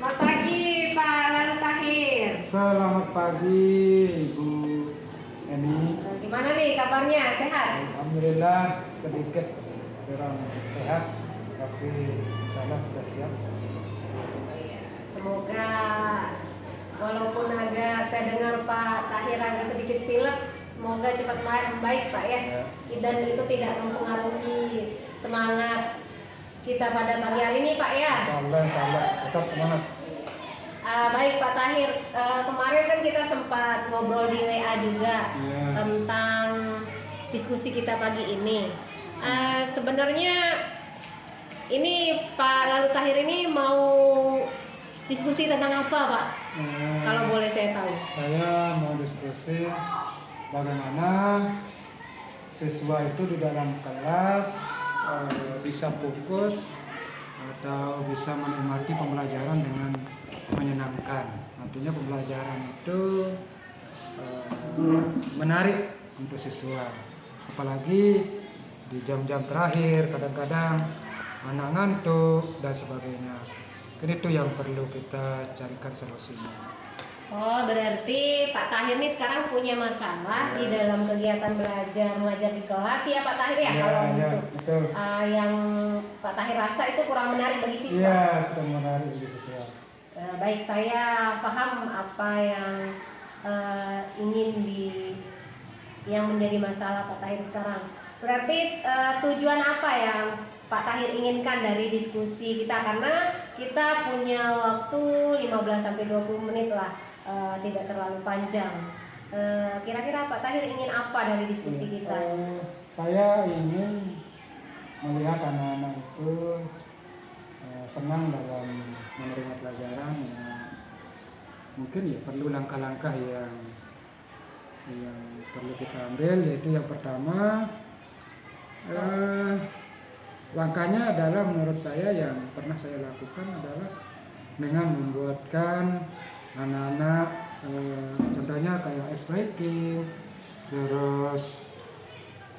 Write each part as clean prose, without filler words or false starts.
Selamat pagi Pak Lalu Tahir. Selamat pagi Ibu Eni. Gimana nih kabarnya? Sehat? Alhamdulillah sedikit kurang sehat, tapi insyaallah sudah siap. Semoga walaupun saya dengar Pak Tahir agak sedikit pilek, semoga cepat baik Pak ya. Dan itu tidak mempengaruhi semangat kita pada pagi hari ini Pak ya. Insyaallah, tetap semangat. Baik Pak Tahir, kemarin kan kita sempat ngobrol di WA juga tentang diskusi kita pagi ini. Sebenarnya ini Pak Lalu Tahir ini mau diskusi tentang apa Pak? Kalau boleh saya tahu. Saya mau diskusi bagaimana siswa itu di dalam kelas bisa fokus atau bisa menikmati pembelajaran dengan menyenangkan. Artinya pembelajaran itu menarik untuk siswa. Apalagi di jam-jam terakhir kadang-kadang anak ngantuk dan sebagainya. Ini itu yang perlu kita carikan solusinya. Oh, berarti Pak Tahir nih sekarang punya masalah di dalam kegiatan belajar mengajar di kelas ya Pak Tahir ya, kalau gitu. Betul. Yang Pak Tahir rasa itu kurang menarik bagi siswa. Iya, kurang menarik bagi siswa. Baik, saya paham apa yang yang menjadi masalah Pak Tahir sekarang. Berarti tujuan apa yang Pak Tahir inginkan dari diskusi kita, karena kita punya waktu 15-20 menit lah, tidak terlalu panjang. Kira-kira Pak Tahir ingin apa dari diskusi kita? Saya ingin melihat anak-anak itu senang dalam menerima pelajaran. Mungkin ya perlu langkah-langkah yang perlu kita ambil, yaitu yang pertama langkahnya adalah menurut saya yang pernah saya lakukan adalah dengan membuatkan anak-anak contohnya kayak ice breaking, terus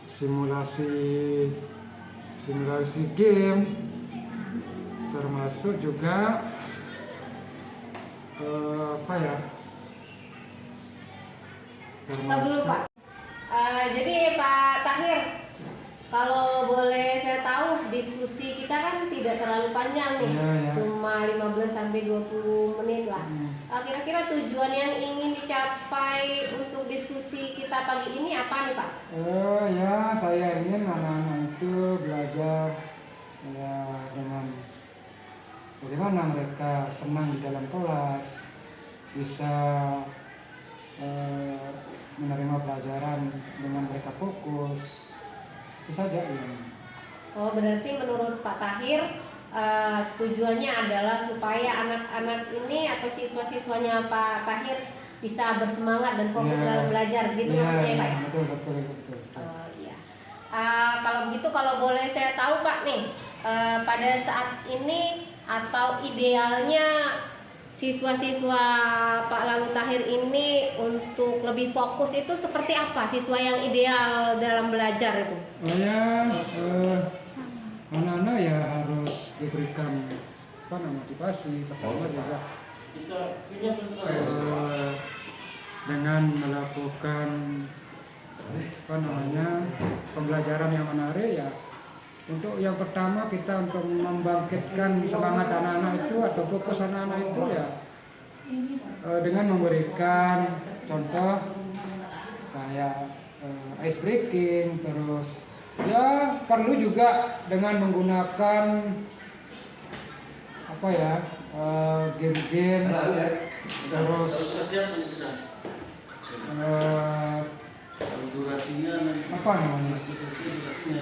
simulasi game, termasuk juga Stop dulu Pak. Jadi Pak Tahir, kalau boleh saya tahu, diskusi kita kan tidak terlalu panjang nih, cuma 15-20 menit lah. Kira-kira tujuan yang ingin dicapai untuk diskusi kita pagi ini apa nih Pak? Saya ingin anak-anak itu belajar dengan bagaimana mereka senang di dalam kelas, bisa menerima pelajaran dengan mereka fokus. Itu saja ya. Oh, berarti menurut Pak Tahir tujuannya adalah supaya anak-anak ini atau siswa-siswanya Pak Tahir bisa bersemangat dan fokus dalam belajar, gitu maksudnya ya Pak? Betul. Oh iya. Kalau begitu, kalau boleh saya tahu Pak nih, pada saat ini atau idealnya siswa-siswa Pak Lalu Tahir ini untuk lebih fokus itu seperti apa? Siswa yang ideal dalam belajar itu? Anak-anak ya harus diberikan motivasi. Pertama juga dengan melakukan pembelajaran yang menarik ya. Untuk yang pertama kita untuk membangkitkan semangat anak-anak itu atau fokus anak-anak itu ya dengan memberikan contoh kayak ice breaking, terus ya perlu juga dengan menggunakan game-game, terus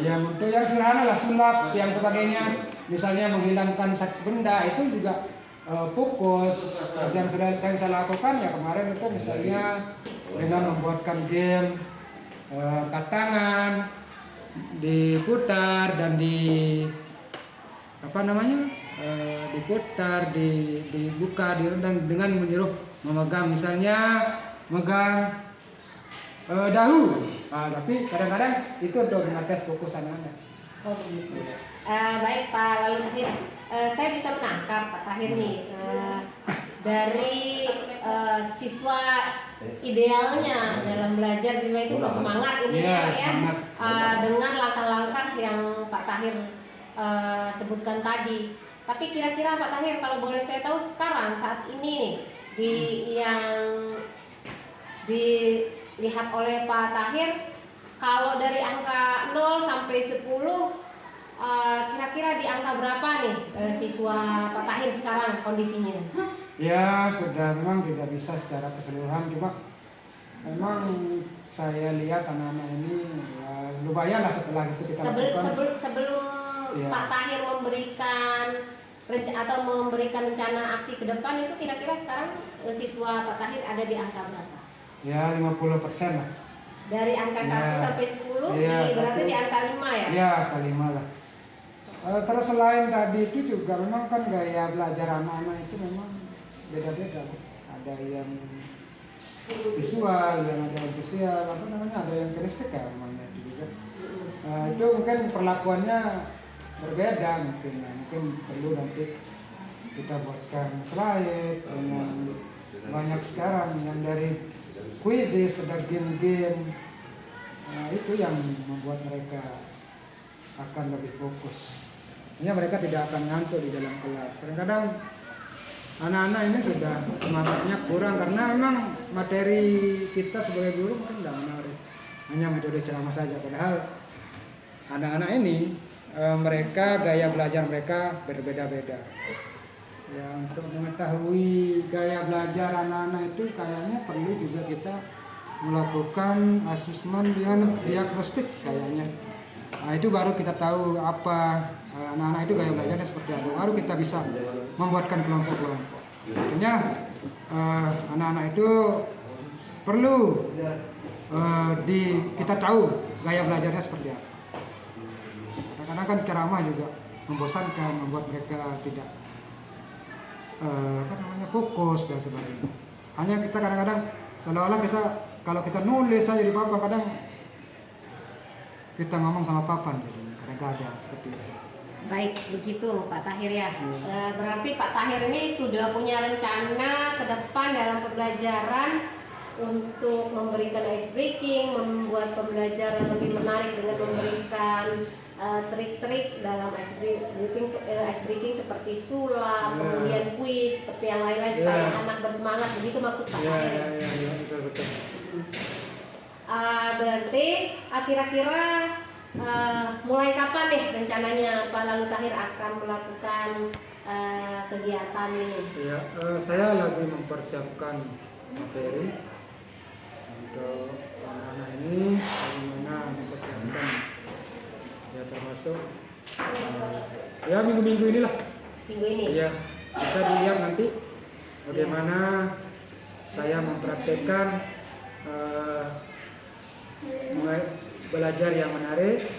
yang untuk yang sederhana lah, sulap yang sebagainya, misalnya menghilangkan satu benda itu juga fokus. Yang saya lakukan ya kemarin itu misalnya dengan membuatkan game katangan diputar dan diputar, dibuka, dan dengan menyuruh memegang, misalnya megang dahu. Tapi kadang-kadang itu untuk mengetes fokus anak-anak. Oh begitu. Baik Pak Lalu Tahir, saya bisa menangkap Pak Tahir nih. dari siswa idealnya dalam belajar, siswa itu bersemangat intinya ya Pak ya, dengan langkah-langkah yang Pak Tahir sebutkan tadi. Tapi kira-kira Pak Tahir, kalau boleh saya tahu sekarang saat ini nih yang dilihat oleh Pak Tahir, kalau dari angka 0 sampai 10 kira-kira di angka berapa nih siswa Pak Tahir sekarang kondisinya? Ya sudah, memang tidak bisa secara keseluruhan, cuma memang saya lihat anak-anak ini ya lumayan lah setelah itu kita lakukan. Sebelum ya, Pak Tahir memberikan rencana aksi ke depan, itu kira-kira sekarang siswa Pak Tahir ada di angka berapa? Ya 50% lah. Dari angka 1 sampai 10 ya, ini berarti di angka 5 ya? Ya, angka 5 lah. Terus selain tadi itu juga memang kan gaya belajar anak-anak itu memang beda-beda. Ada yang visual, yang ada yang visual, ada yang kinestik ya namanya juga. Itu mungkin perlakuannya berbeda mungkin perlu nanti kita buatkan slide dengan banyak sekarang yang dari quizzes, ada game-game. Itu yang membuat mereka akan lebih fokus. Mereka tidak akan ngantuk di dalam kelas. Kadang-kadang anak-anak ini sudah semangatnya kurang karena memang materi kita sebagai guru mungkin tidak menarik, hanya metode ceramah saja. Padahal anak-anak ini mereka gaya belajar mereka berbeda-beda. Ya, untuk mengetahui gaya belajar anak-anak itu kayaknya perlu juga kita melakukan asesmen diagnostik kayaknya. Itu baru kita tahu apa anak-anak itu gaya belajarnya seperti apa. Baru kita bisa membuatkan kelompok-kelompok. Artinya anak-anak itu perlu kita tahu gaya belajarnya seperti apa. Karena kan ceramah juga membosankan, membuat mereka tidak fokus dan sebagainya. Hanya kita kadang-kadang seolah-olah kalau kita nulis saja di papan, kadang kita ngomong sama papan, jadi kadang-kadang seperti itu. Baik, begitu Pak Tahir ya. Berarti Pak Tahir ini sudah punya rencana ke depan dalam pembelajaran untuk memberikan ice breaking, membuat pembelajaran lebih menarik dengan memberikan trik-trik dalam ice breaking seperti sulap, kemudian kuis, seperti yang lain-lain supaya anak bersemangat. Begitu maksud Pak Tahir. Iya, betul. Berarti kira-kira mulai kapan nih rencananya Pak Lalu Tahir akan melakukan kegiatan ini? Ya, saya lagi mempersiapkan materi untuk anak-anak ini, bagaimana mempersiapkan ya, termasuk ya minggu-minggu inilah. Minggu ini? Iya, bisa dilihat nanti bagaimana saya mempraktekkan belajar yang menarik,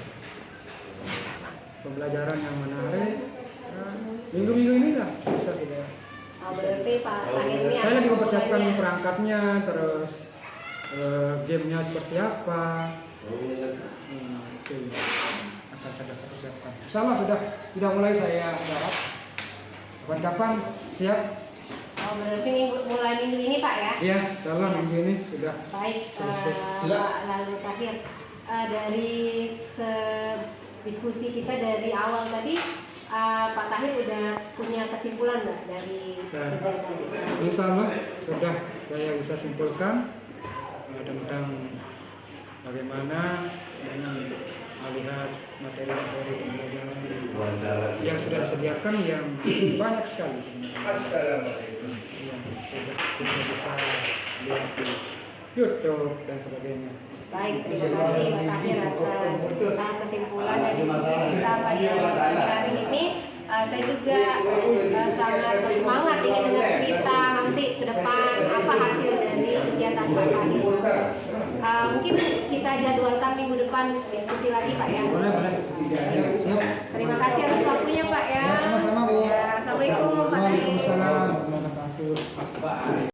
pembelajaran yang menarik. Minggu-minggu ini lah bisa sudah. Berarti Pak Tahir ini saya lagi mempersiapkan perangkatnya, terus gamenya seperti apa. Itu akan saya persiapkan. Sama sudah mulai saya garap. Kapan-kapan siap. Berarti mulai minggu ini Pak ya? Iya, insyaallah minggu ini sudah. Baik, selesai. Pak Lalu Tahir, dari diskusi kita dari awal tadi, Pak Tahir udah punya kesimpulan nggak dari kegiatan ini? Insyaallah sudah saya bisa simpulkan tentang bagaimana melihat materi-materi pembelajaran yang sudah disediakan yang banyak sekali. Yang sudah kita bisa lihat di YouTube dan sebagainya. Baik, terima kasih Pak Tahir atas kesimpulan dan diskusi kita pada hari ini. Saya juga sangat bersemangat ingin dengar cerita nanti ke depan apa hasil dari kegiatan Pak Tahir. Mungkin kita jadwalkan minggu depan diskusi lagi Pak ya. Boleh. Siap. Terima kasih atas waktunya Pak ya. Sama-sama Bu. Assalamualaikum Pak Tahir. Waalaikumsalam warahmatullahi wabarakatuh.